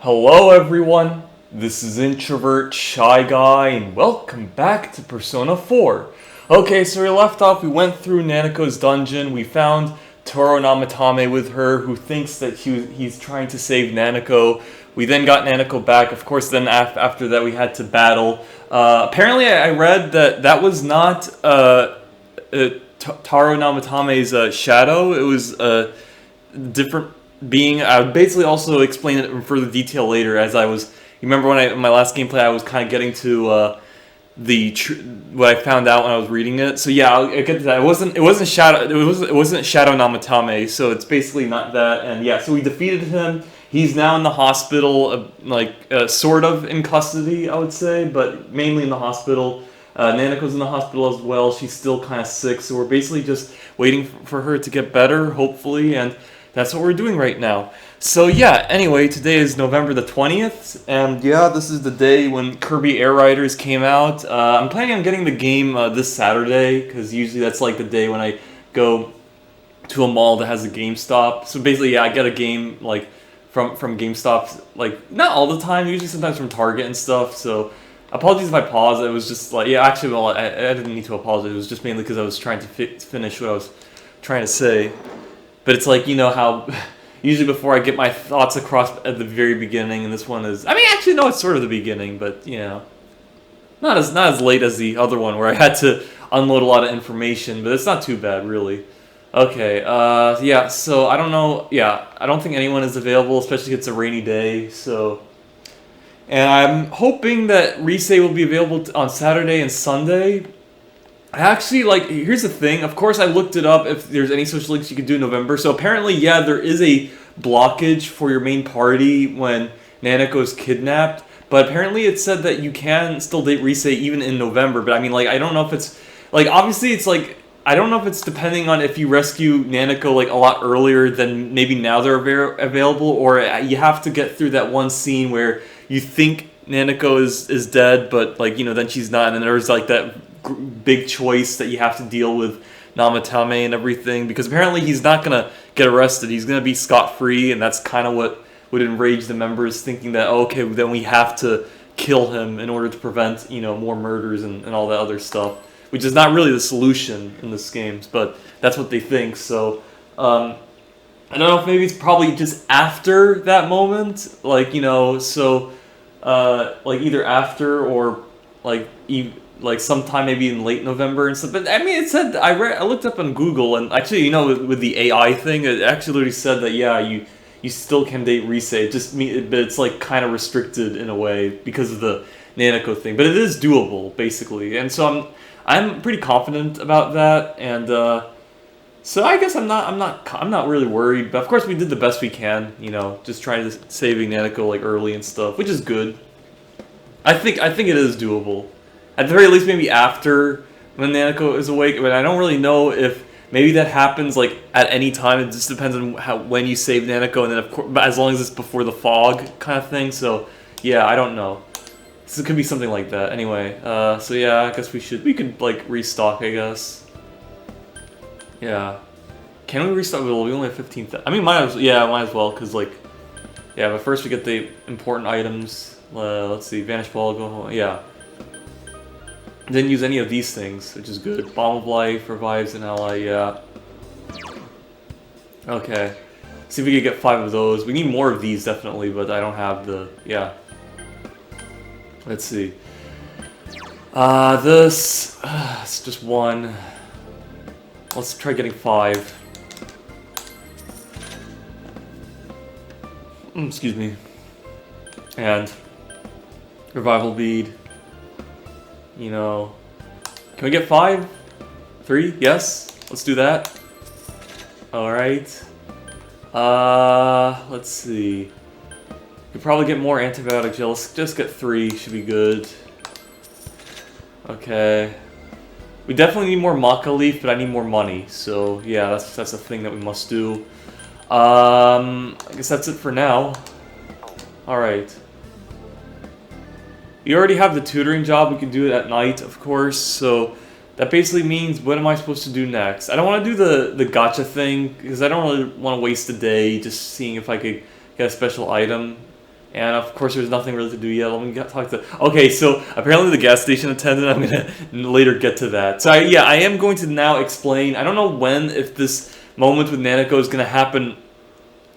Hello everyone, this is Introvert Shy Guy and welcome back to Persona 4. Okay, so we left off, we went through Nanako's dungeon, we found Toro Namatame with her who thinks that he's trying to save Nanako. We then got Nanako back, of course then after that we had to battle. Apparently I read that was not Taro Namatame's shadow, it was a different being. I would basically also explain it in further detail later, as I was. You remember when in my last gameplay, I was kind of getting to what I found out when I was reading it. So yeah, I'll get to that. It wasn't Shadow. It wasn't Shadow Namatame. So it's basically not that. And yeah, so we defeated him. He's now in the hospital, sort of in custody, I would say, but mainly in the hospital. Nanako's in the hospital as well. She's still kind of sick, so we're basically just waiting for her to get better, hopefully, and that's what we're doing right now. So yeah, anyway, today is November the 20th, and yeah, this is the day when Kirby Air Riders came out. I'm planning on getting the game this Saturday, because usually that's like the day when I go to a mall that has a GameStop. So basically, yeah, I get a game like from GameStop, like not all the time, usually sometimes from Target and stuff, so apologies if I paused. It was just like, yeah, actually, well, I didn't need to apologize. It was just mainly because I was trying to finish what I was trying to say. But it's like, you know how usually before I get my thoughts across at the very beginning, and this one is, I mean, actually, no, it's sort of the beginning, but, you know, not as late as the other one where I had to unload a lot of information, but it's not too bad, really. Okay, yeah, so I don't know, yeah, I don't think anyone is available, especially if it's a rainy day, so. And I'm hoping that Rise will be available on Saturday and Sunday. Actually, like, here's the thing. Of course, I looked it up if there's any social links you could do in November. So apparently, yeah, there is a blockage for your main party when Nanako is kidnapped. But apparently it said that you can still date Rise even in November. But I mean, like, I don't know if it's, like, obviously it's like, I don't know if it's depending on if you rescue Nanako, like, a lot earlier than maybe now they're available. Or you have to get through that one scene where you think Nanako is dead, but, like, you know, then she's not. And then there's, like, that big choice that you have to deal with Namatame and everything, because apparently he's not gonna get arrested. He's gonna be scot-free, and that's kind of what would enrage the members, thinking that, oh, okay, then we have to kill him in order to prevent, you know, more murders and all that other stuff, which is not really the solution in this game, but that's what they think. So I don't know if maybe it's probably just after that moment, like, you know, so like either after or like sometime maybe in late November and stuff. But I mean, it said, I looked up on Google, and actually, you know, with the AI thing, it actually literally said that, yeah, you still can date Rise. It just but it's like kind of restricted in a way because of the Nanako thing. But it is doable basically, and so I'm pretty confident about that. And so I guess I'm not really worried. But of course, we did the best we can. You know, just trying to saving Nanako like early and stuff, which is good. I think it is doable. At the very least, maybe after when Nanako is awake. But I don't really know if maybe that happens like at any time. It just depends on when you save Nanako, and then of course, but as long as it's before the fog kind of thing. So yeah, I don't know. So it could be something like that. Anyway, so yeah, I guess we could like restock, I guess. Yeah, can we restock? Well, we only have 15,000. I mean, might as well, cause like, yeah. But first we get the important items. Let's see, Vanish Ball, go home. Yeah. Didn't use any of these things, which is good. Bomb of Life, revives an ally, yeah. Okay. See if we can get 5 of those. We need more of these, definitely, but I don't have the, yeah. Let's see. It's just 1. Let's try getting 5. Excuse me. And Revival Bead. You know, can we get 5? 3? Yes? Let's do that. Alright. Let's see. Could probably get more antibiotic gel. Let's just get 3. Should be good. Okay. We definitely need more Maca Leaf, but I need more money. So, yeah, that's a thing that we must do. I guess that's it for now. Alright. You already have the tutoring job, we can do it at night, of course, so that basically means, what am I supposed to do next? I don't want to do the gacha thing, because I don't really want to waste a day just seeing if I could get a special item. And of course, there's nothing really to do yet. Let me talk to. Okay, so apparently the gas station attendant. I'm gonna later get to that. So I am going to now explain. I don't know when, if this moment with Nanako is gonna happen,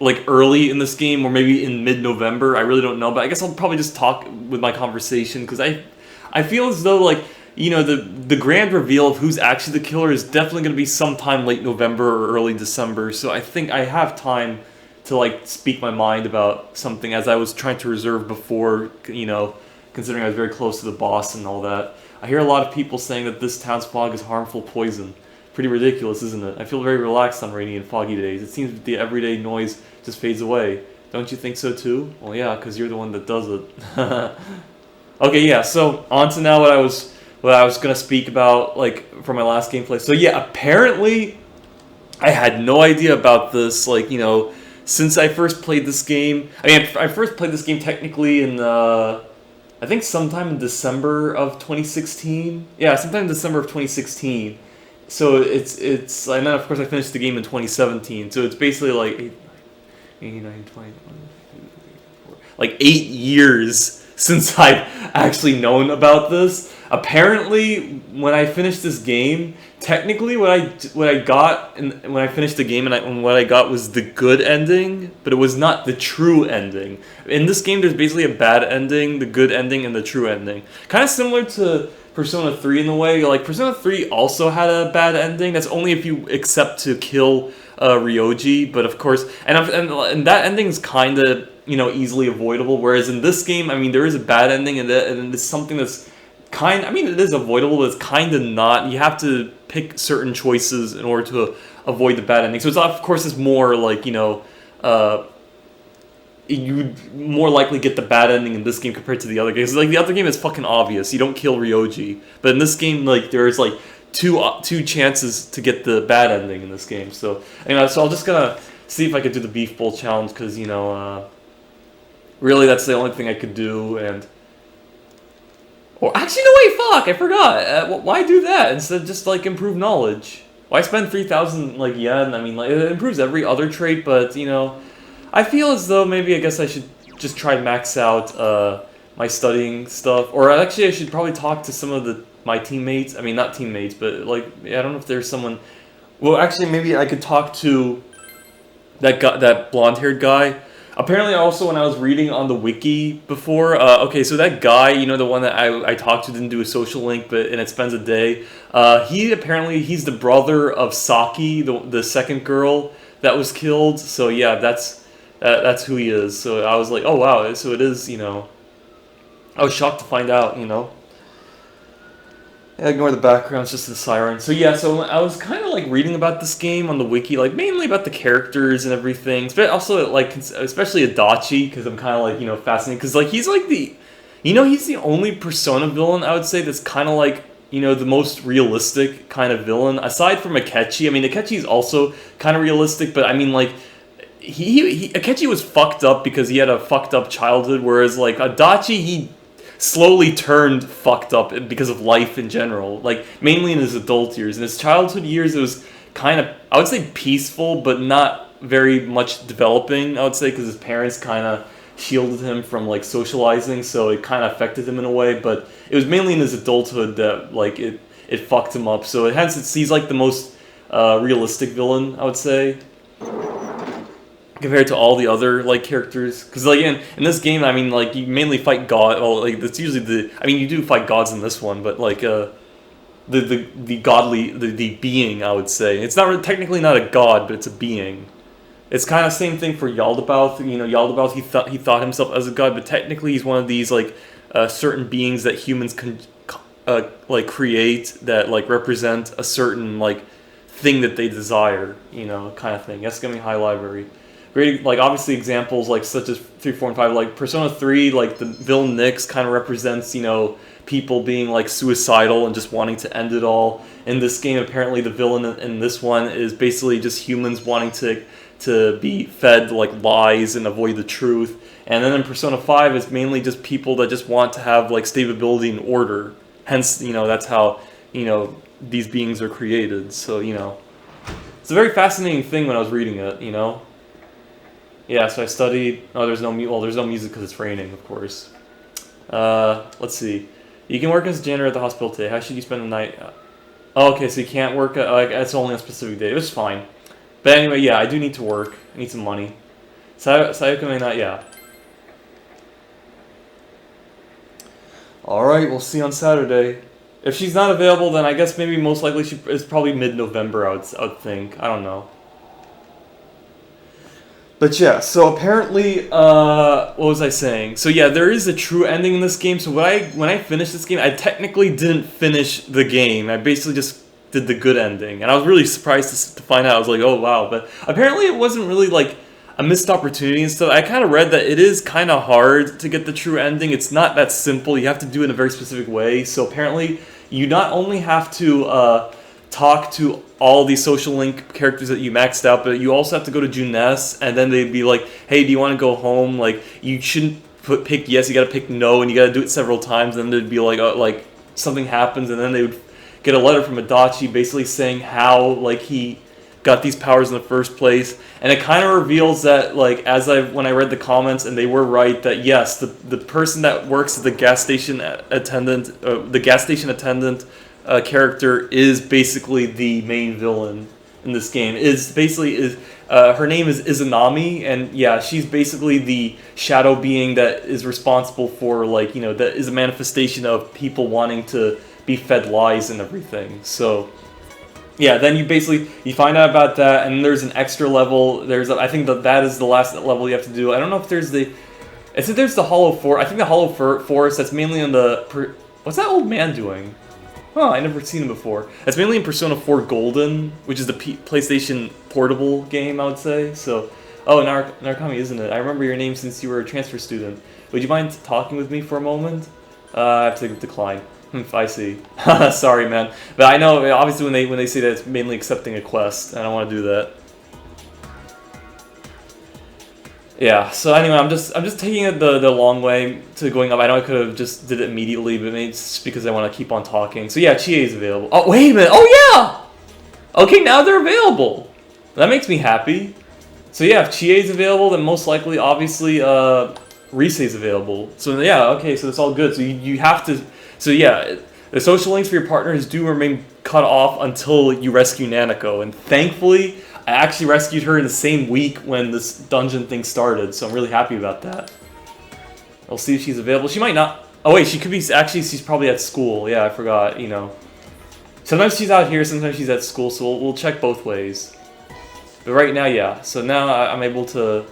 like early in this game or maybe in mid-November. I really don't know, but I guess I'll probably just talk with my conversation because I feel as though like the grand reveal of who's actually the killer is definitely going to be sometime late November or early December. So I think I have time to like speak my mind about something as I was trying to reserve before, considering I was very close to the boss and all that. I hear a lot of people saying that this town's fog is harmful poison. Pretty ridiculous, isn't it? I feel very relaxed on rainy and foggy days. It seems that the everyday noise just fades away. Don't you think so too? Well, yeah, because you're the one that does it. Okay, yeah. So on to now what I was gonna speak about, like from my last gameplay. So yeah, apparently, I had no idea about this. Like since I first played this game. I mean, I first played this game technically in I think sometime in December of 2016. Yeah, sometime in December of 2016. So it's and then of course I finished the game in 2017. So it's basically like 89, 20, like 8 years since I've actually known about this. Apparently, when I finished this game, technically what I got when I finished the game and what I got was the good ending, but it was not the true ending. In this game, there's basically a bad ending, the good ending, and the true ending. Kind of similar to Persona 3 in a way. Like Persona 3 also had a bad ending. That's only if you accept to kill Ryoji, but of course, and that ending's kind of easily avoidable. Whereas in this game, I mean, there is a bad ending, and it's something that's I mean, it is avoidable, but it's kind of not. You have to pick certain choices in order to avoid the bad ending. So it's of course it's more like you'd more likely get the bad ending in this game compared to the other games. Like the other game is fucking obvious. You don't kill Ryoji, but in this game, like there's like two chances to get the bad ending in this game. So so I'm just gonna see if I could do the beef bowl challenge because really that's the only thing I could do. And or actually no wait, fuck, I forgot. Why do that instead of just like improve knowledge? Why spend 3,000 like yen? I mean, like it improves every other trait, but I feel as though maybe I guess I should just try max out my studying stuff, or actually I should probably talk to some of my teammates. I mean, not teammates, but like I don't know if there's someone. Well, actually, maybe I could talk to that guy, that blonde-haired guy. Apparently, also when I was reading on the wiki before, okay, so that guy, the one that I talked to didn't do a social link, and it spends a day. He's the brother of Saki, the second girl that was killed. So yeah, that's who he is. So I was like, oh wow, so it is, I was shocked to find out, Yeah, ignore the background, it's just the siren. So yeah, so I was kind of like reading about this game on the wiki, like mainly about the characters and everything, but also like especially Adachi, because I'm kind of like fascinated, because like he's like he's the only Persona villain I would say that's kind of like the most realistic kind of villain aside from Akechi. I mean, Akechi is also kind of realistic, but I mean like Akechi was fucked up because he had a fucked up childhood, whereas like Adachi he slowly turned fucked up because of life in general, like mainly in his adult years. In his childhood years, it was kind of, I would say, peaceful, but not very much developing, I would say, because his parents kind of shielded him from like socializing, so it kind of affected him in a way. But it was mainly in his adulthood that like it fucked him up. So he's like the most realistic villain, I would say, compared to all the other like characters. Because like in this game, I mean, like you mainly fight god. Well, like that's usually you do fight gods in this one, but like the godly the being, I would say. It's not technically not a god, but it's a being. It's kind of same thing for Yaldabaoth. Yaldabaoth he thought himself as a god, but technically he's one of these like certain beings that humans can like create that like represent a certain like thing that they desire. Kind of thing. Yasugami High Library. Great, like obviously examples like such as 3, 4, and 5. Like Persona 3, like the villain Nyx kind of represents people being like suicidal and just wanting to end it all. In this game, apparently the villain in this one is basically just humans wanting to be fed like lies and avoid the truth. And then in Persona 5, it's mainly just people that just want to have like stability and order. Hence, that's how these beings are created. So it's a very fascinating thing when I was reading it. Yeah, so I studied. Oh, there's no music because it's raining, of course. Let's see. You can work as a janitor at the hospital today. How should you spend the night? Oh, okay, so you can't work. Like it's only on a specific day. It was fine. But anyway, yeah, I do need to work. I need some money. Sayaka may not. Yeah. All right, we'll see on Saturday. If she's not available, then I guess maybe most likely it's probably mid-November. I would think. I don't know. But yeah, so apparently, what was I saying? So yeah, there is a true ending in this game. So when I finished this game, I technically didn't finish the game. I basically just did the good ending, and I was really surprised to find out. I was like, oh wow! But apparently, it wasn't really like a missed opportunity and stuff. I kind of read that it is kind of hard to get the true ending. It's not that simple. You have to do it in a very specific way. So apparently, you not only have to talk to all these social link characters that you maxed out, but you also have to go to Juness, and then they'd be like, hey, do you want to go home? Like, you shouldn't pick yes, you gotta pick no, and you gotta do it several times, and then they'd be like something happens, and then they would get a letter from Adachi basically saying how, like, he got these powers in the first place, and it kind of reveals that, like, when I read the comments, and they were right, that yes, the person that works at the gas station attendant, character is basically the main villain in this game. Her name is Izanami, and yeah, she's basically the shadow being that is responsible for, like, that is a manifestation of people wanting to be fed lies and everything. So yeah, then you find out about that, and there's an extra level. I think that is the last level you have to do. I don't know if there's there's the Hollow Forest. I think the Hollow Forest, that's mainly on what's that old man doing? Oh, I never seen him before. It's mainly in Persona 4 Golden, which is the PlayStation Portable game, I would say. So, oh, Narukami, isn't it? I remember your name since you were a transfer student. Would you mind talking with me for a moment? I have to decline. I see. Sorry, man. But I know, obviously, when they say that it's mainly accepting a quest, I don't want to do that. Yeah, so anyway, I'm just taking it the long way to going up. I know I could have just did it immediately, but maybe it's just because I want to keep on talking. So yeah, Chie is available. Oh, wait a minute. Oh, yeah! Okay, now they're available. That makes me happy. So yeah, if Chie is available, then most likely, obviously, Rise is available. So yeah, okay, so it's all good. So you have to... So yeah, the social links for your partners do remain cut off until you rescue Nanako. And thankfully, I actually rescued her in the same week when this dungeon thing started, so I'm really happy about that. I'll see if she's available. She might not... Oh wait, she could be... Actually, she's probably at school. Yeah, I forgot, Sometimes she's out here, sometimes she's at school, so we'll check both ways. But right now, yeah. So now I'm able to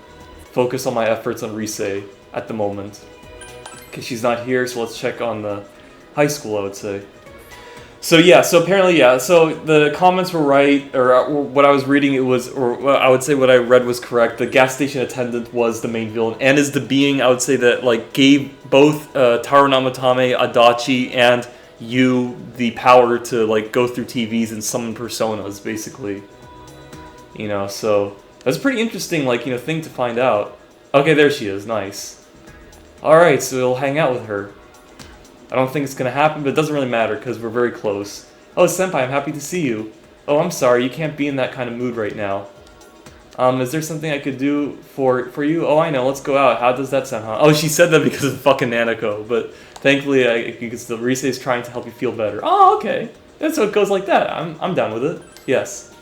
focus on my efforts on Rise at the moment. Okay, she's not here, so let's check on the high school, I would say. So yeah, so apparently, yeah, so the comments were right, or what I was reading, I would say what I read was correct. The gas station attendant was the main villain, and is the being, I would say, that, like, gave both Taro Namatame, Adachi, and you the power to, like, go through TVs and summon personas, basically. So that's a pretty interesting, like, thing to find out. Okay, there she is, nice. Alright, so we'll hang out with her. I don't think it's gonna happen, but it doesn't really matter because we're very close. Oh, Senpai, I'm happy to see you. Oh, I'm sorry, you can't be in that kind of mood right now. Is there something I could do for you? Oh, I know, let's go out. How does that sound, huh? Oh, she said that because of fucking Nanako, but thankfully, because the Rise is trying to help you feel better. Oh, okay. And so it goes like that. I'm down with it. Yes.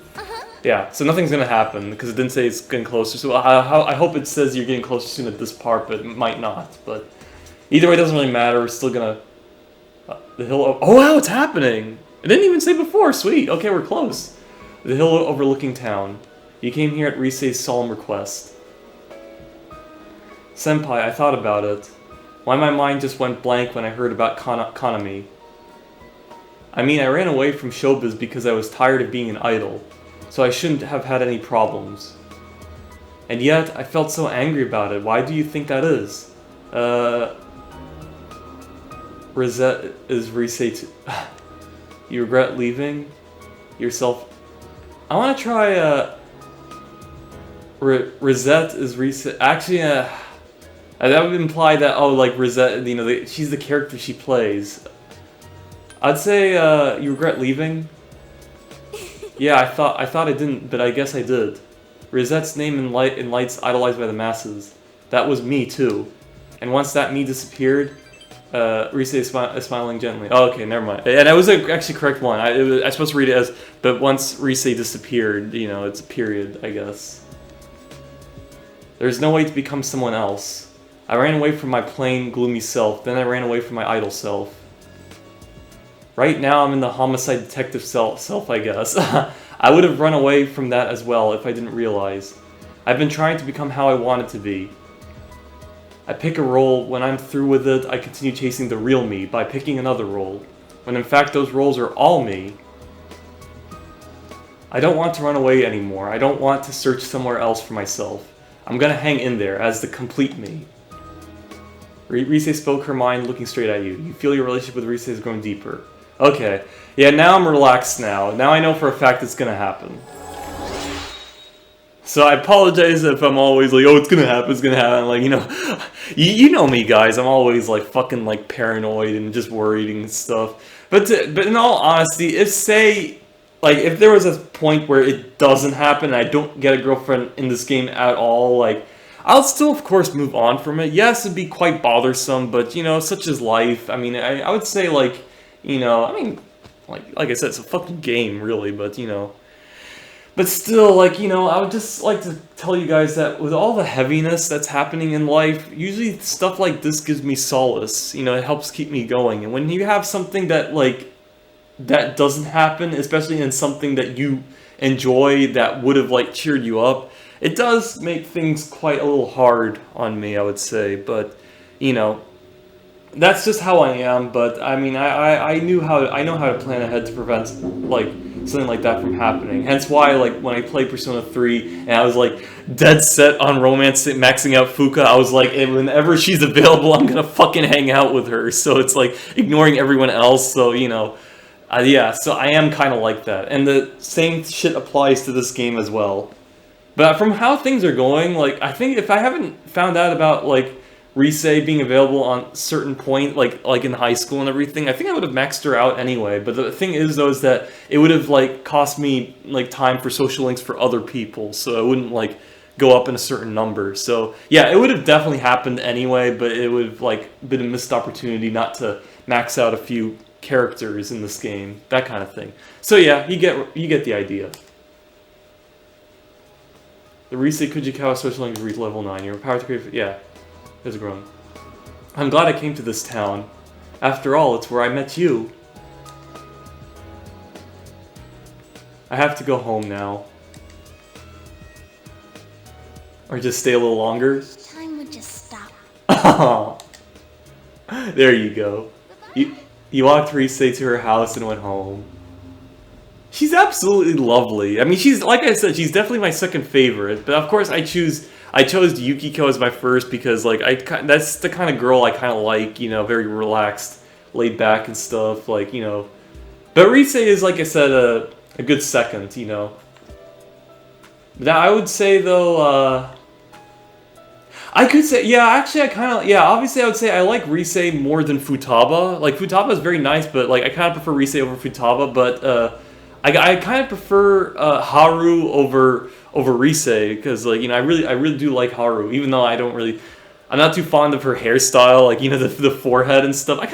Yeah, so nothing's gonna happen because it didn't say it's getting closer. So I hope it says you're getting closer soon at this part, but it might not. But either way, it doesn't really matter. We're still gonna... the hill... Oh, wow, it's happening! It didn't even say before. Sweet. Okay, we're close. The hill overlooking town. You came here at Rise's solemn request. Senpai, I thought about it. Why my mind just went blank when I heard about Konami. I mean, I ran away from showbiz because I was tired of being an idol, so I shouldn't have had any problems. And yet, I felt so angry about it. Why do you think that is? Rosette is Rise You regret leaving yourself? I want to try, Rosette is Rise... Actually, that would imply that, oh, like, Rosette, she's the character she plays. I'd say, you regret leaving? Yeah, I thought I didn't, but I guess I did. Rosette's name in lights idolized by the masses. That was me too. And once that me disappeared, Rise is smiling gently. Oh, okay, never mind. And that was actually correct one. I was supposed to read it as, but once Rise disappeared, you know, it's a period, I guess. There's no way to become someone else. I ran away from my plain, gloomy self, then I ran away from my idle self. Right now I'm in the homicide detective self, I guess. I would have run away from that as well if I didn't realize. I've been trying to become how I wanted to be. I pick a role, when I'm through with it, I continue chasing the real me by picking another role, when in fact those roles are all me. I don't want to run away anymore. I don't want to search somewhere else for myself. I'm gonna hang in there as the complete me. Rise spoke her mind, looking straight at you. You feel your relationship with Rise is growing deeper. Okay. Yeah, now I'm relaxed now. Now I know for a fact it's gonna happen. So I apologize if I'm always like, oh, it's gonna happen, it's gonna happen. Like, you know, you know me, guys. I'm always like fucking like paranoid and just worried and stuff. But in all honesty, if there was a point where it doesn't happen and I don't get a girlfriend in this game at all, like, I'll still, of course, move on from it. Yes, it'd be quite bothersome, but, you know, such is life. I mean, I would say, like, you know, I mean, like I said, it's a fucking game, really, but, you know. But still, like, you know, I would just like to tell you guys that with all the heaviness that's happening in life, usually stuff like this gives me solace. You know, it helps keep me going. And when you have something that, like, that doesn't happen, especially in something that you enjoy that would have, like, cheered you up, it does make things quite a little hard on me, I would say. But, you know, that's just how I am. But I mean, I know how to plan ahead to prevent like something like that from happening. Hence why, like, when I played Persona 3 and I was like dead set on romance maxing out Fuka, I was like, whenever she's available, I'm gonna fucking hang out with her. So it's like ignoring everyone else. So, you know, yeah. So I am kind of like that, and the same shit applies to this game as well. But from how things are going, like, I think if I haven't found out about, like, Rise being available on certain point, like in high school and everything, I think I would have maxed her out anyway. But the thing is, though, is that it would have, like, cost me, like, time for social links for other people, so it wouldn't, like, go up in a certain number. So, yeah, it would have definitely happened anyway, but it would have, like, been a missed opportunity not to max out a few characters in this game, that kind of thing. So, yeah, you get the idea. The Rise Kujikawa social link reach level 9. Your power to create... Yeah, it's grown. I'm glad I came to this town. After all, it's where I met you. I have to go home now. Or just stay a little longer. Time would just stop. Oh, there you go. You walked Rise to her house and went home. She's absolutely lovely. I mean, she's, like I said, she's definitely my second favorite. But of course, I chose Yukiko as my first because, like, that's the kind of girl I kind of like. You know, very relaxed, laid back and stuff. Like, you know. But Rise is, like I said, a good second. You know. Now I would say though, I could say, yeah, actually, obviously I would say I like Rise more than Futaba. Like, Futaba is very nice, but, like, I kind of prefer Rise over Futaba, but, I kind of prefer, Haru over Rise, because, like, you know, I really do like Haru, even though I'm not too fond of her hairstyle, like, you know, the forehead and stuff. I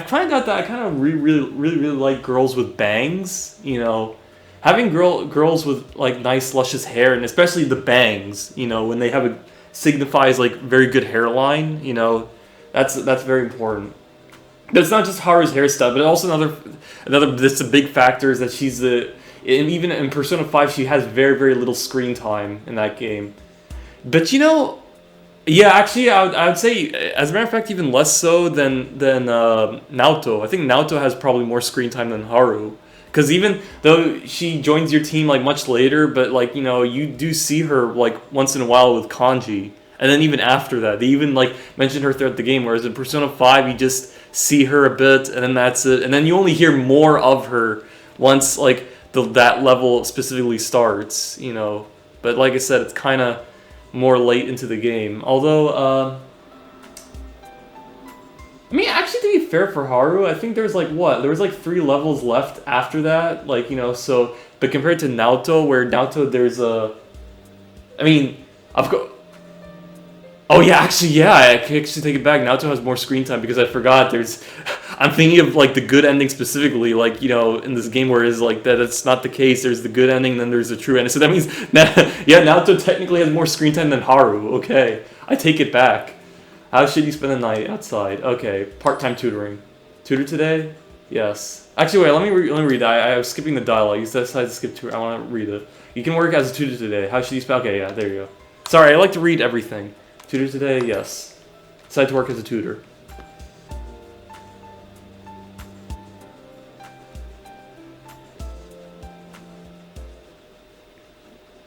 find out that I kind of really like girls with bangs, you know. Having girls with, like, nice, luscious hair, and especially the bangs, you know, when they have signifies, like, very good hairline, you know, that's very important. But it's not just Haru's hairstyle, but also another that's a big factor is that even in Persona 5, she has very, very little screen time in that game. But, you know, yeah, actually, I would say, as a matter of fact, even less so than Naoto. I think Naoto has probably more screen time than Haru. Because even though she joins your team, like, much later, but, like, you know, you do see her, like, once in a while with Kanji. And then even after that, they even, like, mention her throughout the game. Whereas in Persona 5, you just see her a bit, and then that's it. And then you only hear more of her once, like, that level specifically starts, you know. But like I said, it's kind of more late into the game. Although, I mean, actually, to be fair for Haru, I think there's, like, there was, like, 3 levels left after that, like, you know, so, but compared to Naoto, where Naoto, there's I mean, I've got. Oh yeah, actually, yeah, I can actually take it back. Naruto has more screen time because I forgot. There's, I'm thinking of like the good ending specifically, like in this game where it's like that. It's not the case. There's the good ending, then there's the true ending. So that means, yeah, Naruto technically has more screen time than Haru. Okay, I take it back. How should you spend the night outside? Okay, part-time tutoring. Tutor today? Yes. Actually, wait. Let me read that. I was skipping the dialogue. You decided to skip tutor. I want to read it. You can work as a tutor today. How should you spell? Okay, yeah, there you go. Sorry, I like to read everything. Tutor today? Yes. Decide to work as a tutor.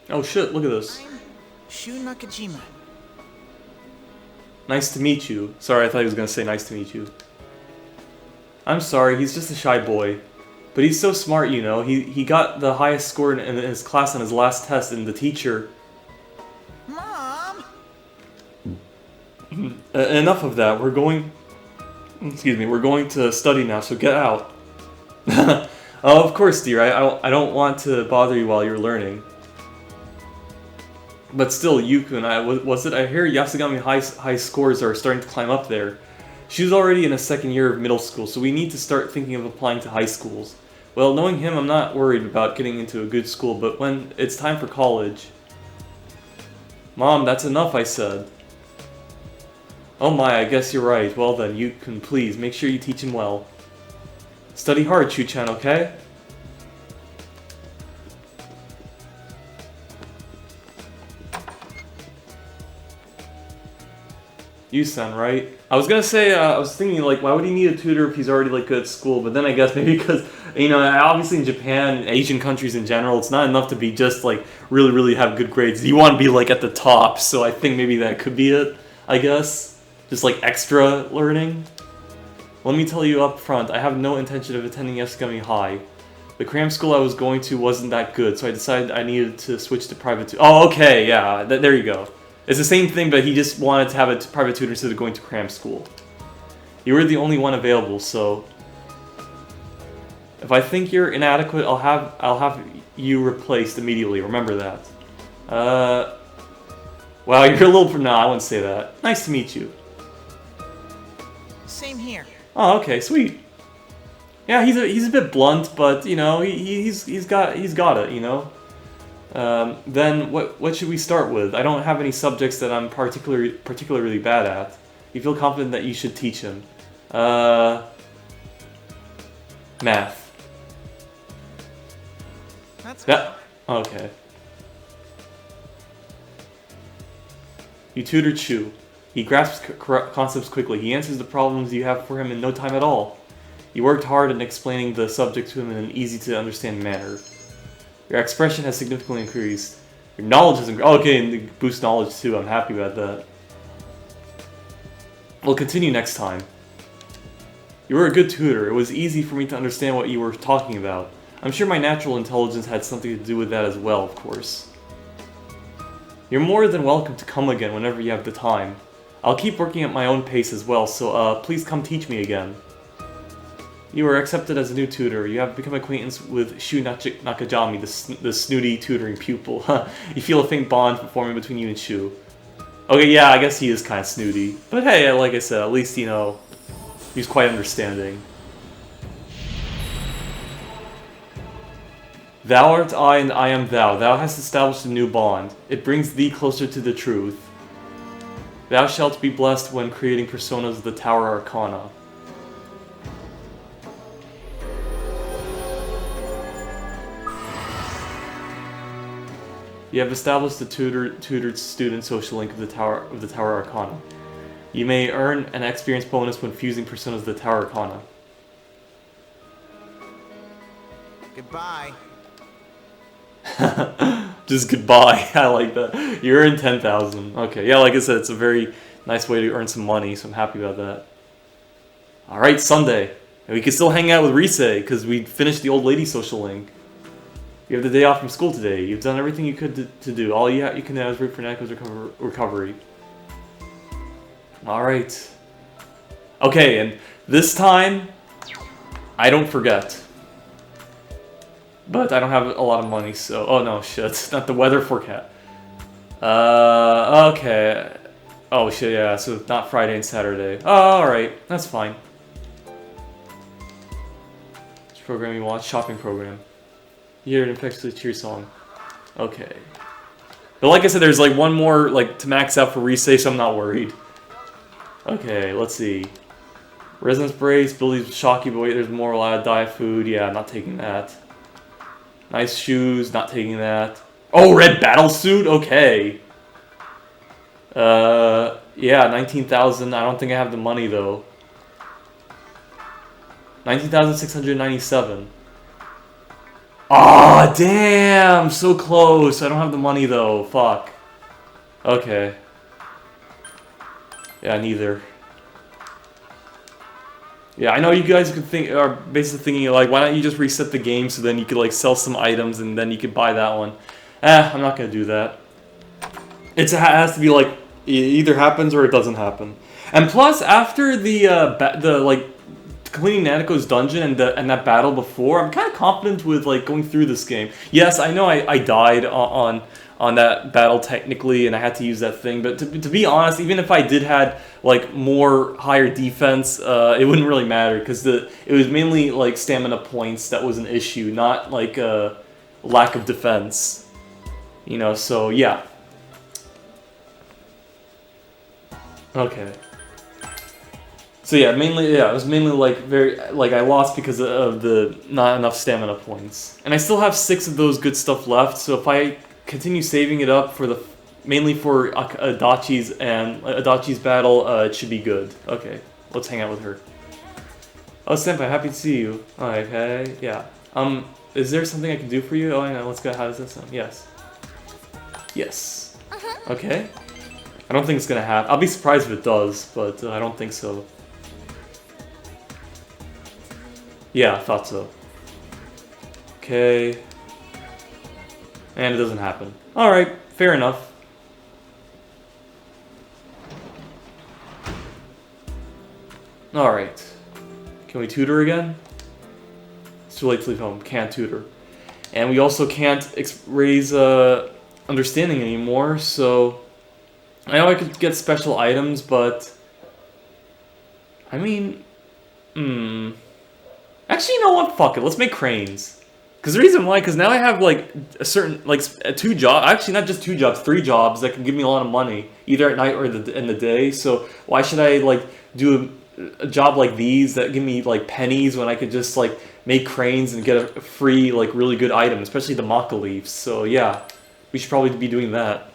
Oh shit, look at this. I'm Shu Nakajima. Nice to meet you. Sorry, I thought he was gonna say nice to meet you. I'm sorry, he's just a shy boy. But he's so smart, He got the highest score in his class on his last test, and the teacher... Mom! Enough of that. We're going to study now, so get out. Oh, of course, dear. I don't want to bother you while you're learning. But still, Yukun, I hear Yasugami high scores are starting to climb up there. She's already in a second year of middle school, so we need to start thinking of applying to high schools. Well, knowing him, I'm not worried about getting into a good school, but when it's time for college... Mom, that's enough, I said. Oh my, I guess you're right. Well then, Yukun, please, make sure you teach him well. Study hard, Chu-chan, okay? You-san, right? I was gonna say, I was thinking, like, why would he need a tutor if he's already, like, good at school? But then I guess maybe because, obviously in Japan, and Asian countries in general, it's not enough to be just, like, really, really have good grades. You want to be, like, at the top, so I think maybe that could be it, I guess. Just, like, extra learning. Let me tell you up front, I have no intention of attending Yasugami High. The cram school I was going to wasn't that good, so I decided I needed to switch to private Oh, okay, yeah, there you go. It's the same thing, but he just wanted to have a private tutor instead of going to cram school. You were the only one available, so... If I think you're inadequate, I'll have you replaced immediately, remember that. Well, you're a little... No, I wouldn't say that. Nice to meet you. Same here. Oh, okay, sweet. Yeah, he's a bit blunt, but he's got it, Then what should we start with? I don't have any subjects that I'm particularly bad at. You feel confident that you should teach him. Math. That's Yeah. Okay. You tutor Chu. He grasps concepts quickly. He answers the problems you have for him in no time at all. You worked hard in explaining the subject to him in an easy-to-understand manner. Your expression has significantly increased. Your knowledge has increased. Oh, okay, and boost knowledge too. I'm happy about that. We'll continue next time. You were a good tutor. It was easy for me to understand what you were talking about. I'm sure my natural intelligence had something to do with that as well, of course. You're more than welcome to come again whenever you have the time. I'll keep working at my own pace as well, so please come teach me again. You are accepted as a new tutor. You have become acquaintance with Shu Nakajami, the snooty tutoring pupil. You feel a faint bond forming between you and Shu. Okay, yeah, I guess he is kind of snooty. But hey, like I said, at least, he's quite understanding. Thou art I and I am thou. Thou hast established a new bond. It brings thee closer to the truth. Thou shalt be blessed when creating personas of the Tower Arcana. You have established the tutored student social link of the Tower Arcana. You may earn an experience bonus when fusing personas of the Tower Arcana. Goodbye. Just goodbye. I like that. You earn 10,000. Okay, yeah, like I said, it's a very nice way to earn some money, so I'm happy about that. Alright, Sunday. And we can still hang out with Rise, because we finished the old lady social link. You have the day off from school today. You've done everything you could to do. All you can now is wait for Nanako's recovery. Alright. Okay, and this time, I don't forget. But I don't have a lot of money, so... Oh no, shit. Not the weather forecast. Okay. Oh shit, yeah, so not Friday and Saturday. Oh, alright, that's fine. Which program you watch? Shopping program. You hear an infectiously cheer song. Okay. But like I said, there's like one more like to max out for Risei, so I'm not worried. Okay, let's see. Resonance Brace, Billy's Shocky, but wait, there's more allowed diet food. Yeah, not taking that. Nice shoes, not taking that. Oh, red battle suit? Okay. Yeah, 19,000. I don't think I have the money though. 19,697. Aw, damn! So close. I don't have the money though. Fuck. Okay. Yeah, neither. Yeah, I know you guys are basically thinking like, why don't you just reset the game so then you could like sell some items and then you could buy that one. I'm not gonna do that. It has to be like it either happens or it doesn't happen. And plus, after the like completing Nanako's dungeon and that battle before, I'm kind of confident with like going through this game. Yes, I know I died on that battle technically, and I had to use that thing. But to be honest, even if I did had like more higher defense, it wouldn't really matter because it was mainly like stamina points that was an issue, not like lack of defense. You know, so yeah. Okay. So yeah, it was mainly like I lost because of the not enough stamina points, and I still have 6 of those good stuff left. So if I continue saving it up for mainly for Adachi's battle, it should be good. Okay, let's hang out with her. Oh, Senpai, happy to see you. Okay, yeah. Is there something I can do for you? Oh, I know. Let's go. How does that sound? Yes. Yes. Okay. I don't think it's gonna happen. I'll be surprised if it does, but I don't think so. Yeah, I thought so. Okay. And it doesn't happen. Alright, fair enough. Alright. Can we tutor again? It's too late to leave home. Can't tutor. And we also can't raise understanding anymore, so... I know I could get special items, but... I mean... Actually, you know what? Fuck it. Let's make cranes. Because the reason why, because now I have like a certain, like 2 jobs, actually not just 2 jobs, 3 jobs that can give me a lot of money, either at night or in the day. So why should I like do a job like these that give me like pennies when I could just like make cranes and get a free like really good item, especially the maca leaves. So yeah, we should probably be doing that.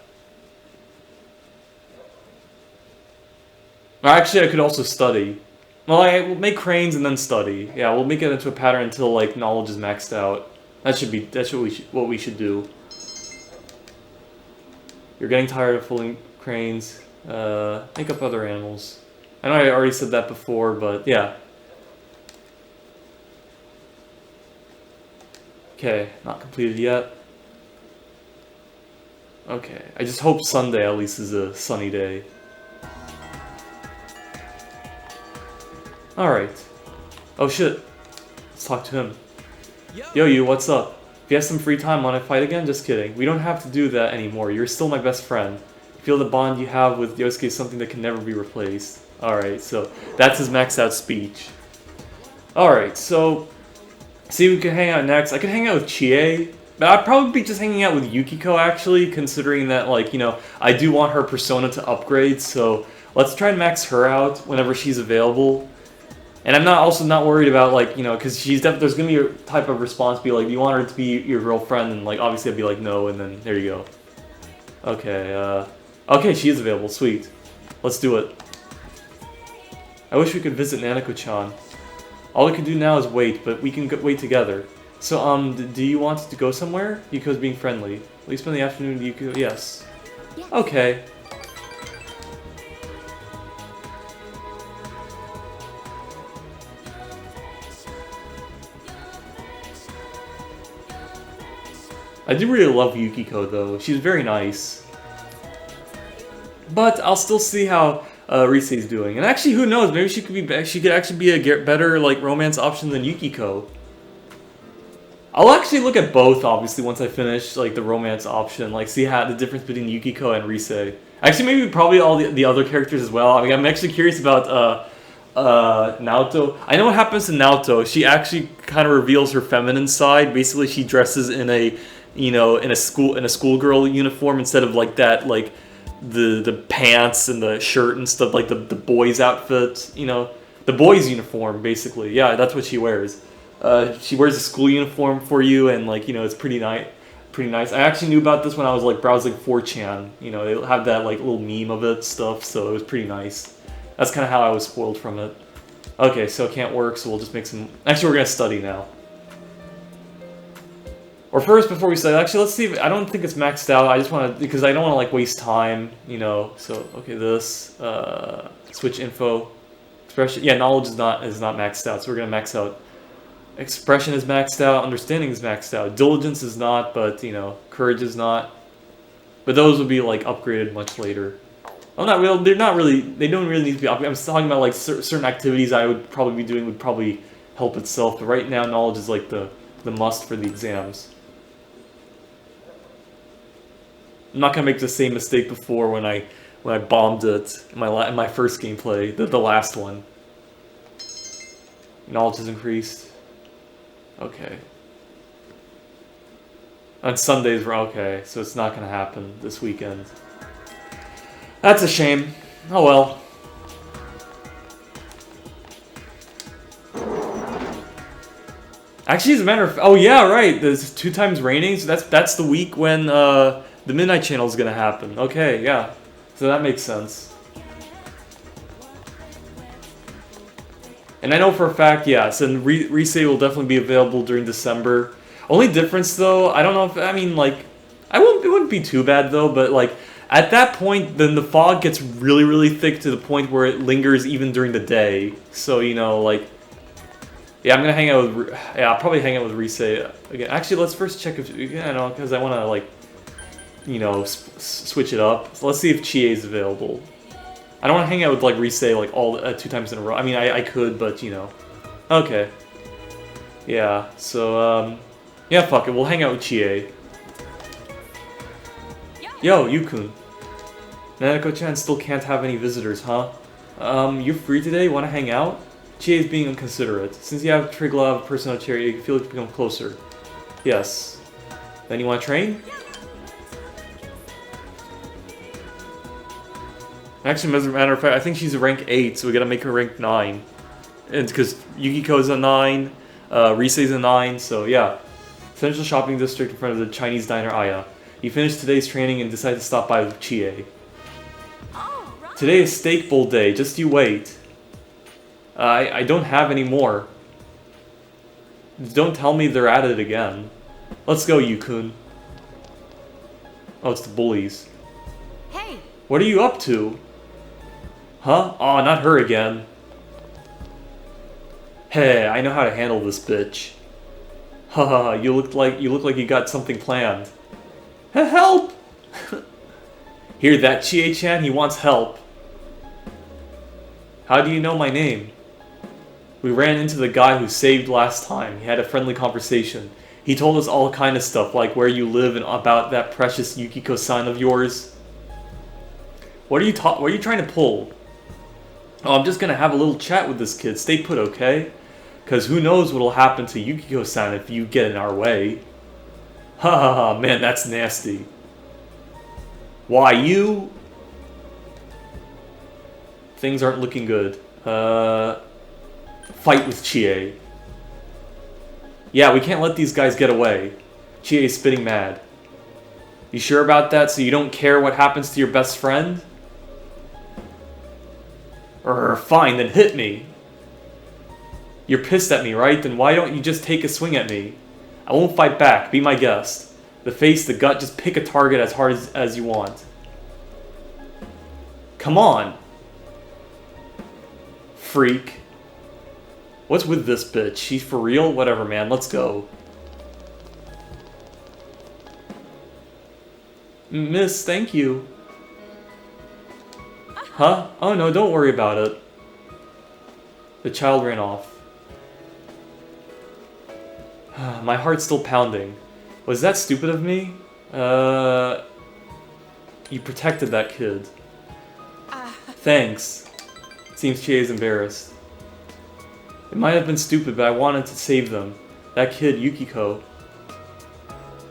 Or actually, I could also study. Well, we'll make cranes and then study. Yeah, we'll make it into a pattern until like knowledge is maxed out. That's what we should do. You're getting tired of fooling cranes. Make up other animals. I know I already said that before, but yeah. Okay, not completed yet. Okay, I just hope Sunday at least is a sunny day. Alright. Oh shit. Let's talk to him. Yo, you, what's up? If you have some free time, wanna fight again? Just kidding. We don't have to do that anymore. You're still my best friend. I feel the bond you have with Yosuke is something that can never be replaced. Alright, so that's his maxed out speech. Alright, so... See, we can hang out next. I could hang out with Chie. But I'd probably be just hanging out with Yukiko, actually, considering that, like, you know, I do want her persona to upgrade, so... Let's try and max her out whenever she's available. And I'm also not worried about, like, you know, because there's going to be a type of response, be like, do you want her to be your girlfriend? And, like, obviously I'd be like, no, and then there you go. Okay, okay, she is available, sweet. Let's do it. I wish we could visit Nanako-chan. All we can do now is wait, but we can wait together. So, do you want to go somewhere? Yuko's being friendly. Will you spend the afternoon with Yuko? Yes. Okay. I do really love Yukiko though. She's very nice. But I'll still see how Risei's doing. And actually, who knows? Maybe she could actually be a better like romance option than Yukiko. I'll actually look at both, obviously, once I finish like the romance option, like see how the difference between Yukiko and Rise. Actually, maybe probably all the other characters as well. I mean, I'm actually curious about Naoto. I know what happens to Naoto. She actually kind of reveals her feminine side. Basically, she dresses in a, in a schoolgirl uniform instead of like that, like the pants and the shirt and stuff, like the boys' outfit. The boys' uniform, basically. Yeah, that's what she wears. She wears a school uniform for you, and like it's pretty nice. Pretty nice. I actually knew about this when I was like browsing 4chan. They have that like little meme of it stuff, so it was pretty nice. That's kind of how I was spoiled from it. Okay, so it can't work, so we'll just make some... Actually, we're gonna study now. Or first, before we study, actually, let's see if... I don't think it's maxed out. I just want to... Because I don't want to like waste time, So, okay, this... switch info. Expression... Yeah, knowledge is not maxed out, so we're gonna max out. Expression is maxed out, understanding is maxed out, diligence is not, but courage is not. But those would be like upgraded much later. I'm not real. They're not really. They don't really need to be upgraded. I'm talking about like certain activities I would probably be doing would probably help itself. But right now, knowledge is like the must for the exams. I'm not gonna make the same mistake before when I bombed it in my first gameplay, the last one. Knowledge is increased. Okay. On Sundays, we're okay, so it's not gonna happen this weekend. That's a shame. Oh well. Actually, as a matter of... Oh yeah, right. There's 2 times raining, so that's the week when the Midnight Channel is gonna happen. Okay, yeah. So that makes sense. And I know for a fact, yes, and Rise will definitely be available during December. Only difference, though, I don't know if... I mean, like... It wouldn't be too bad, though, but, like... At that point, then the fog gets really, really thick to the point where it lingers even during the day. So, like... Yeah, I'm gonna hang out with... Yeah, I'll probably hang out with Rise again. Actually, let's first check if... Yeah, no, because I want to, like... switch it up. So let's see if Chie is available. I don't want to hang out with, like, Rise, like, all 2 times in a row. I mean, I could, but, Okay. Yeah, so, yeah, fuck it. We'll hang out with Chie. Yo, Yukun. Nanako-chan still can't have any visitors, huh? You're free today? Want to hang out? Chie is being inconsiderate. Since you have Triglav, personal chair, you feel like you become closer. Yes. Then you want to train? Actually, as a matter of fact, I think she's a rank 8, so we gotta make her rank 9. And because Yukiko's a 9, Rise's a 9, so yeah. Finish the shopping district in front of the Chinese diner Aya. You finish today's training and decide to stop by with Chie. Today is steak bowl day, just you wait. I don't have any more. Don't tell me they're at it again. Let's go, Yukun. Oh, it's the bullies. Hey! What are you up to? Huh? Oh, not her again. Hey, I know how to handle this bitch. Haha, you look like you got something planned. Help! Hear that, Chie-chan? He wants help. How do you know my name? We ran into the guy who saved last time. He had a friendly conversation. He told us all kind of stuff, like where you live and about that precious Yukiko-san of yours. What are you trying to pull? Oh, I'm just gonna have a little chat with this kid. Stay put, okay? Because who knows what'll happen to Yukiko-san if you get in our way. Ha ha ha, man, that's nasty. Why, you? Things aren't looking good. Fight with Chie. Yeah, we can't let these guys get away. Chie is spitting mad. You sure about that, so you don't care what happens to your best friend? Fine, then hit me. You're pissed at me, right? Then why don't you just take a swing at me? I won't fight back, be my guest. The face, the gut, just pick a target as hard as you want. Come on. Freak. What's with this bitch? She's for real? Whatever, man, let's go. Miss, thank you. Huh? Oh no, don't worry about it. The child ran off. My heart's still pounding. Was that stupid of me? You protected that kid. Thanks. Seems Chie is embarrassed. It might have been stupid, but I wanted to save them. That kid, Yukiko.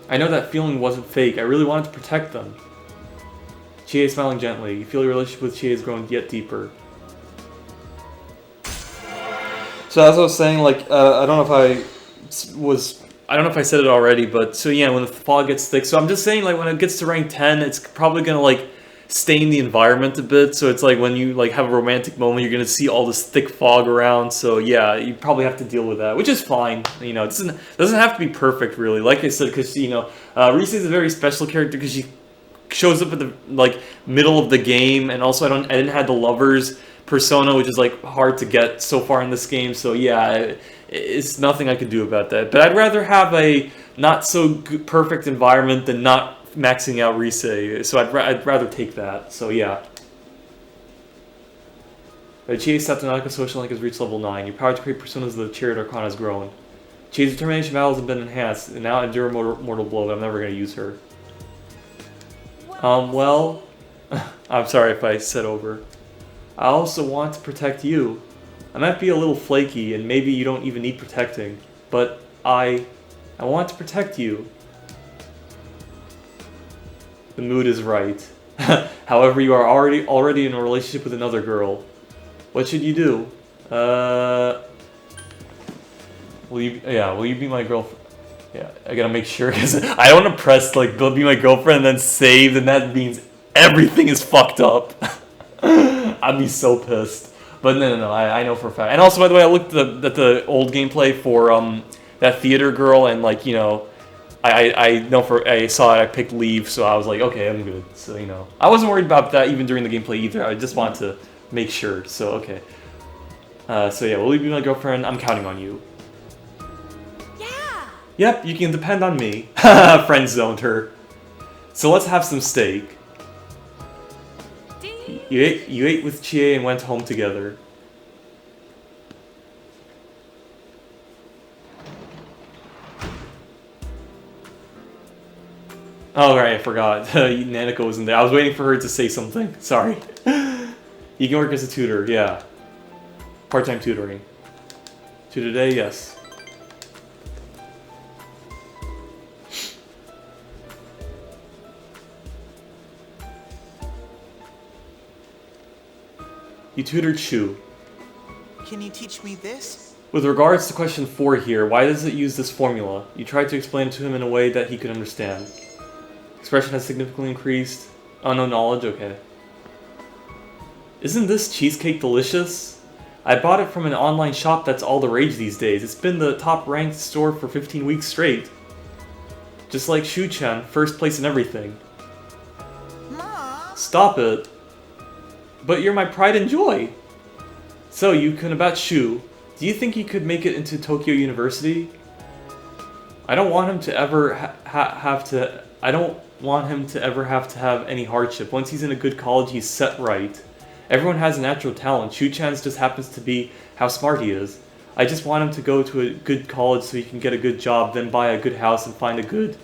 I know that feeling wasn't fake. I really wanted to protect them. Chie is smiling gently. You feel your relationship with Chie is growing yet deeper. So as I was saying, like, I don't know if I don't know if I said it already, but so yeah, when the fog gets thick, so I'm just saying, like, when it gets to rank 10, it's probably gonna, like, stain the environment a bit, so it's like when you, like, have a romantic moment, you're gonna see all this thick fog around, so yeah, you probably have to deal with that, which is fine, you know, it doesn't have to be perfect, really, like I said, because, you know, Rise is a very special character, because she shows up at the, like, middle of the game, and also I didn't have the lovers persona, which is, like, hard to get so far in this game, so yeah, it's nothing I could do about that. But I'd rather have a not so perfect environment than not maxing out Rise, so I'd rather take that, so yeah. Chie's Satonaka social link has reached level 9. Your power to create personas of the Chariot Arcana has grown. Chie's determination battles have been enhanced, and now endure mortal blow, but I'm never going to use her. Well, I'm sorry if I said over. I also want to protect you. I might be a little flaky, and maybe you don't even need protecting, but I want to protect you. The mood is right. However, you are already in a relationship with another girl. What should you do? Will you be my girlfriend? Yeah, I gotta make sure, because I don't want to press, like, be my girlfriend and then save, and that means everything is fucked up. I'd be so pissed. But no, I know for a fact. And also, by the way, I looked at the old gameplay for that theater girl, and, like, you know, I saw it, I picked leave, so I was like, okay, I'm good. So, you know, I wasn't worried about that even during the gameplay either. I just wanted to make sure. So, okay. So yeah, will you be my girlfriend? I'm counting on you. Yeah. Yep, you can depend on me. Friend zoned her. So let's have some steak. You ate with Chie and went home together. Oh, right, I forgot. Nanako wasn't there. I was waiting for her to say something. Sorry. You can work as a tutor, yeah. Part-time tutoring. Tutor day, yes. You tutored Shu. Can you teach me this? With regards to question 4 here, why does it use this formula? You tried to explain it to him in a way that he could understand. Expression has significantly increased. Oh, no knowledge? Okay. Isn't this cheesecake delicious? I bought it from an online shop that's all the rage these days. It's been the top-ranked store for 15 weeks straight. Just like Shu-chan, first place in everything. Mom! Stop it. But you're my pride and joy. So, Yukun, about Shu. Do you think he could make it into Tokyo University? I don't want him to ever I don't want him to ever have to have any hardship. Once he's in a good college, he's set right. Everyone has a natural talent. Shu-chan's just happens to be how smart he is. I just want him to go to a good college so he can get a good job, then buy a good house and find a good...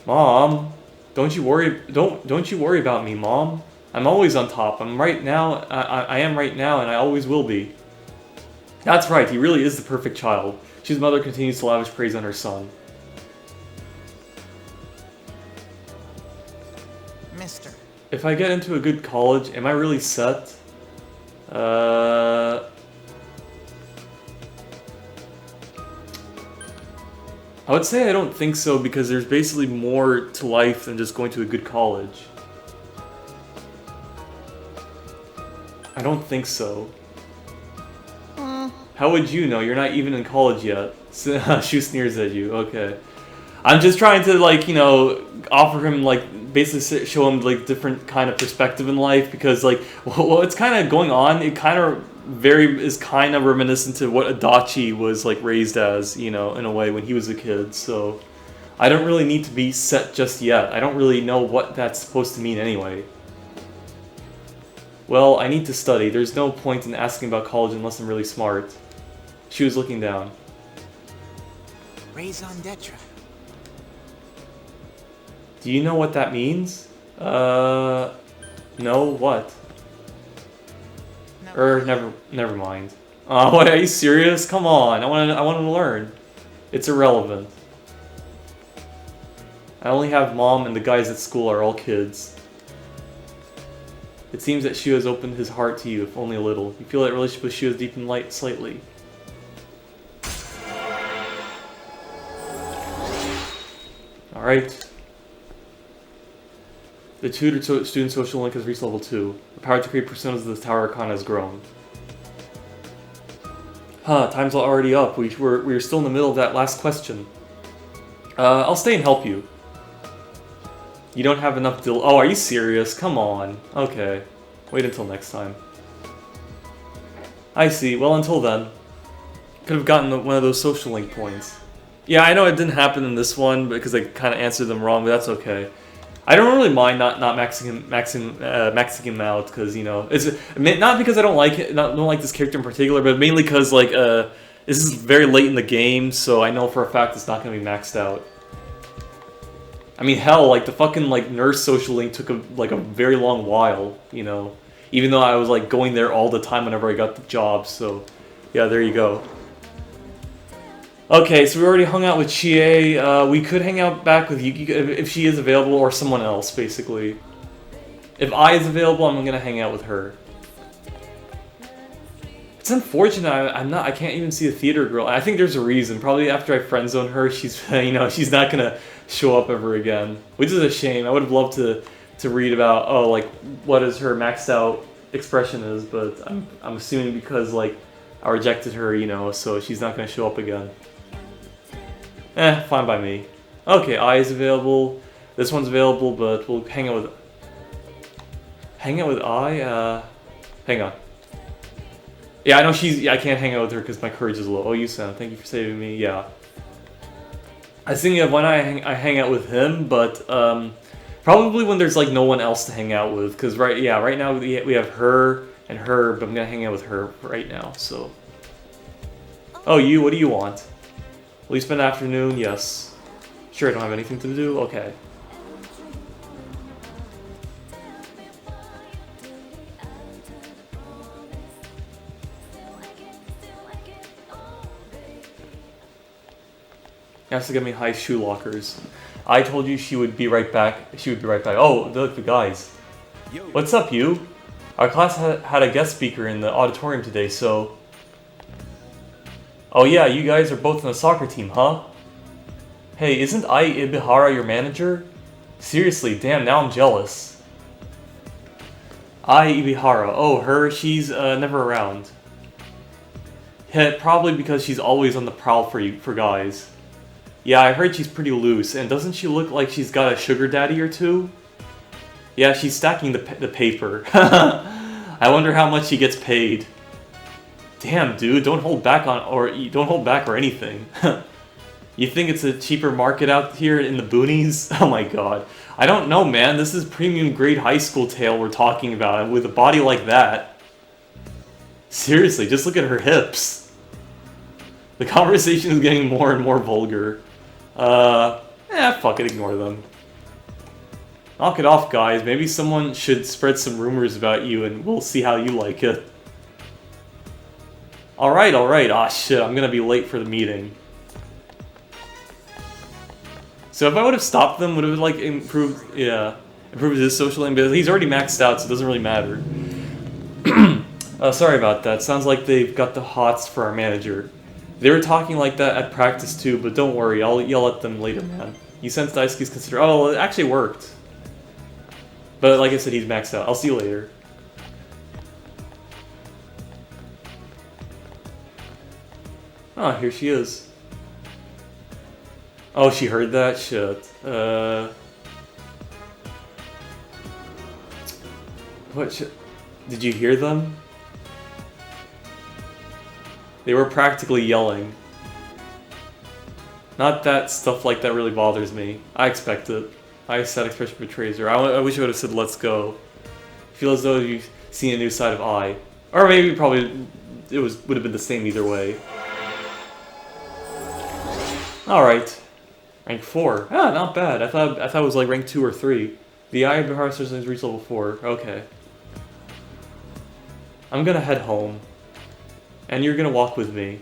Mom, don't you worry about me, Mom. I'm always on top. I'm right now. I am right now, and I always will be. That's right. He really is the perfect child. Shu's mother continues to lavish praise on her son. Mister. If I get into a good college, am I really set? I would say I don't think so, because there's basically more to life than just going to a good college. I don't think so. How would you know? You're not even in college yet. Shu sneers at you. Okay. I'm just trying to, like, you know, offer him, like, basically show him, like, different kind of perspective in life, because, like, what's kind of going on, it kind of is kind of reminiscent to what Adachi was, like, raised as, you know, in a way when he was a kid, so I don't really need to be set just yet. I don't really know what that's supposed to mean anyway. Well, I need to study. There's no point in asking about college unless I'm really smart. She was looking down. raison d'etre. Do you know what that means? No, what? No. Never mind. Oh, wait, are you serious? Come on, I want to learn. It's irrelevant. I only have mom and the guys at school are all kids. It seems that Shu has opened his heart to you, if only a little. You feel that relationship with Shu has deepened light slightly. Alright. The tutor student social link has reached level 2. The power to create personas of the Tower Arcana has grown. Huh, time's already up. We're still in the middle of that last question. I'll stay and help you. You don't have enough Oh, are you serious? Come on. Okay. Wait until next time. I see. Well, until then. Could have gotten one of those social link points. Yeah, I know it didn't happen in this one because I kind of answered them wrong, but that's okay. I don't really mind not maxing him out because, you know, it's not because I don't like it, don't like this character in particular, but mainly because like this is very late in the game, so I know for a fact it's not going to be maxed out. I mean, hell, like the fucking like nurse social link took a very long while, you know, even though I was like going there all the time whenever I got the job. So, yeah, there you go. Okay, so we already hung out with Chie. We could hang out back with Yuki if she is available, or someone else, basically. If I is available, I'm gonna hang out with her. It's unfortunate I can't even see a theater girl. I think there's a reason. Probably after I friend zone her, she's you know, she's not gonna show up ever again, which is a shame. I would have loved to read about like what is her maxed out expression is, but I'm assuming because like I rejected her, you know, so she's not gonna show up again. Fine by me. Okay, I is available. This one's available, but we'll hang out with I. Hang on. Yeah, I know I can't hang out with her because my courage is low. Oh, Yusan, thank you for saving me. Yeah. I was thinking of when I hang out with him, but probably when there's like no one else to hang out with. Because right now we have her and her, but I'm gonna hang out with her right now. So. Oh, what do you want? Will you spend the afternoon? Yes. Sure, I don't have anything to do? Okay. He has to get me high shoe lockers. I told you she would be right back. She would be right back. Oh, look, the guys. What's up, you? Our class had a guest speaker in the auditorium today, so... Oh yeah, you guys are both on the soccer team, huh? Hey, isn't Ai Ibihara your manager? Seriously, damn, now I'm jealous. Ai Ibihara. Oh, her? She's never around. Yeah, probably because she's always on the prowl for guys. Yeah, I heard she's pretty loose, and doesn't she look like she's got a sugar daddy or two? Yeah, she's stacking the paper. I wonder how much she gets paid. Damn, dude, don't hold back or anything. You think it's a cheaper market out here in the boonies? Oh my god. I don't know, man. This is premium grade high school tale we're talking about, and with a body like that. Seriously, just look at her hips. The conversation is getting more and more vulgar. Fuck it, ignore them. Knock it off, guys. Maybe someone should spread some rumors about you, and we'll see how you like it. Alright. Ah, shit, I'm gonna be late for the meeting. So if I would have stopped them, would have like improved his social link, but he's already maxed out, so it doesn't really matter. Sorry about that. Sounds like they've got the hots for our manager. They were talking like that at practice too, but don't worry, I'll yell at them later, man. You sense Daisuke's consider- Oh, it actually worked. But like I said, he's maxed out. I'll see you later. Oh, here she is. Oh, she heard that? Shit. What? Did you hear them? They were practically yelling. Not that stuff like that really bothers me. I expect it. I said expression betrays her. I wish I would have said let's go. Feel as though you've seen a new side of I. Or maybe probably it would have been the same either way. Alright. Rank 4. Ah, not bad. I thought it was like rank 2 or 3. The Eye of the Heart has reached level 4. Okay. I'm gonna head home. And you're gonna walk with me.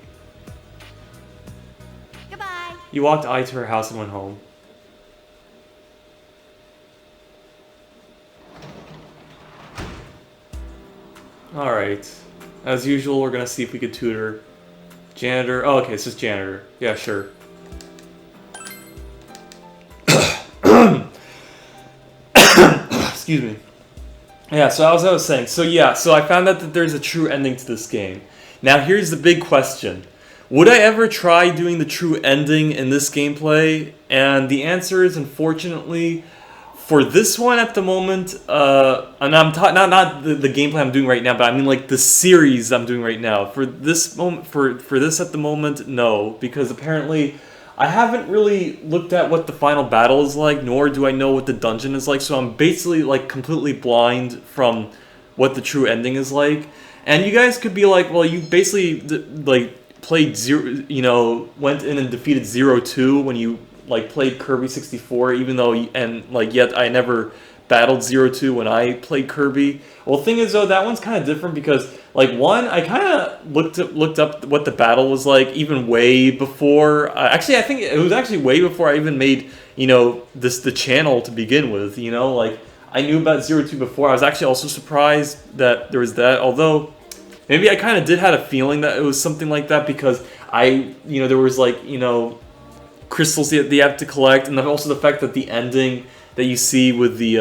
Goodbye. You walked Ai to her house and went home. Alright. As usual, we're gonna see if we could tutor. Janitor. Oh, okay, it's just janitor. Yeah, sure. Excuse me. Yeah, so as I was saying, so I found out that there's a true ending to this game. Now here's the big question. Would I ever try doing the true ending in this gameplay? And the answer is, unfortunately, for this one at the moment, and I'm not the gameplay I'm doing right now, but I mean like the series I'm doing right now. For this moment, for this at the moment, no, because apparently I haven't really looked at what the final battle is like, nor do I know what the dungeon is like, so I'm basically like completely blind from what the true ending is like. And you guys could be like, well, you basically like played went in and defeated 0-2 when you like played Kirby 64, even though yet I never battled 0-2 when I played Kirby. Well, the thing is though, that one's kind of different because like one, I kind of looked up what the battle was like even way before. Actually, I think it was actually way before I even made the channel to begin with. Like I knew about 0-2 before. I was actually also surprised that there was that. Although maybe I kind of did have a feeling that it was something like that because there was like crystals that you have to collect, and then also the fact that the ending that you see with the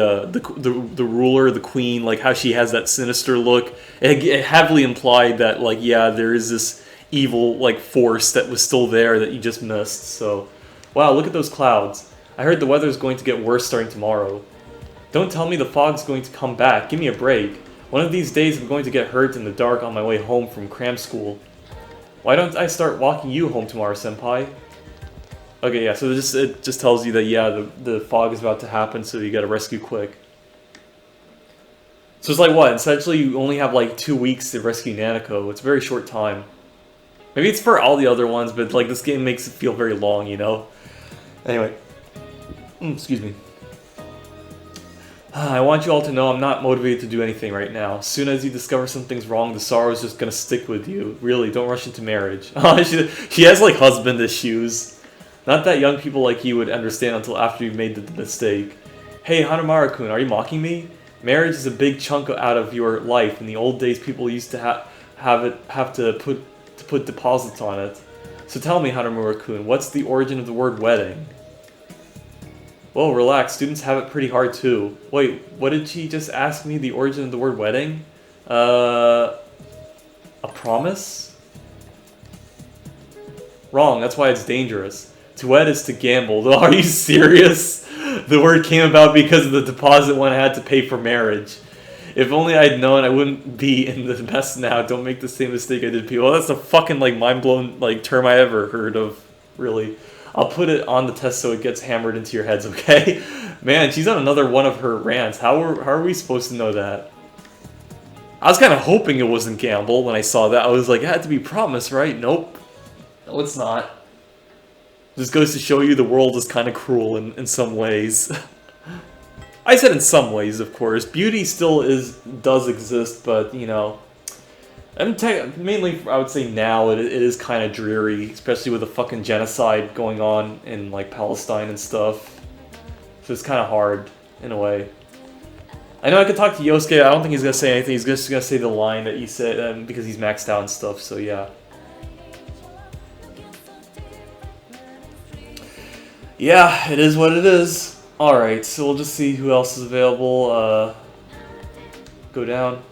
ruler, the queen, like how she has that sinister look, it heavily implied that like there is this evil like force that was still there that you just missed. So, wow, look at those clouds. I heard the weather is going to get worse starting tomorrow. Don't tell me the fog's going to come back. Give me a break. One of these days I'm going to get hurt in the dark on my way home from cram school. Why don't I start walking you home tomorrow, senpai? Okay, yeah, so it just tells you that, the fog is about to happen, so you gotta rescue quick. So it's like what? Essentially, you only have like 2 weeks to rescue Nanako. It's a very short time. Maybe it's for all the other ones, but like this game makes it feel very long, Anyway. Excuse me. I want you all to know I'm not motivated to do anything right now. As soon as you discover something's wrong, the sorrow is just gonna stick with you. Really, don't rush into marriage. She has like husband issues. Not that young people like you would understand until after you've made the mistake. Hey, Hanamaru-kun, are you mocking me? Marriage is a big chunk out of your life. In the old days, people used to have to put deposits on it. So tell me, Hanamaru-kun, what's the origin of the word wedding? Well, relax. Students have it pretty hard too. Wait, what did she just ask me? The origin of the word wedding? A promise? Wrong. That's why it's dangerous. To wed is to gamble. Are you serious? The word came about because of the deposit one had to pay for marriage. If only I'd known, I wouldn't be in the mess now. Don't make the same mistake I did, people. That's the fucking like mind-blown like term I ever heard of. Really. I'll put it on the test so it gets hammered into your heads, okay? Man, she's on another one of her rants. How are we supposed to know that? I was kind of hoping it wasn't gamble when I saw that. I was like, it had to be promise, right? Nope. No, it's not. Just goes to show you the world is kind of cruel in some ways. I said in some ways, of course. Beauty still does exist, but, mainly, I would say now it is kind of dreary, especially with the fucking genocide going on in, like, Palestine and stuff. So it's kind of hard, in a way. I know I could talk to Yosuke. I don't think he's going to say anything. He's just going to say the line that he said, because he's maxed out and stuff, so yeah. Yeah, it is what it is. Alright, so we'll just see who else is available. Go down.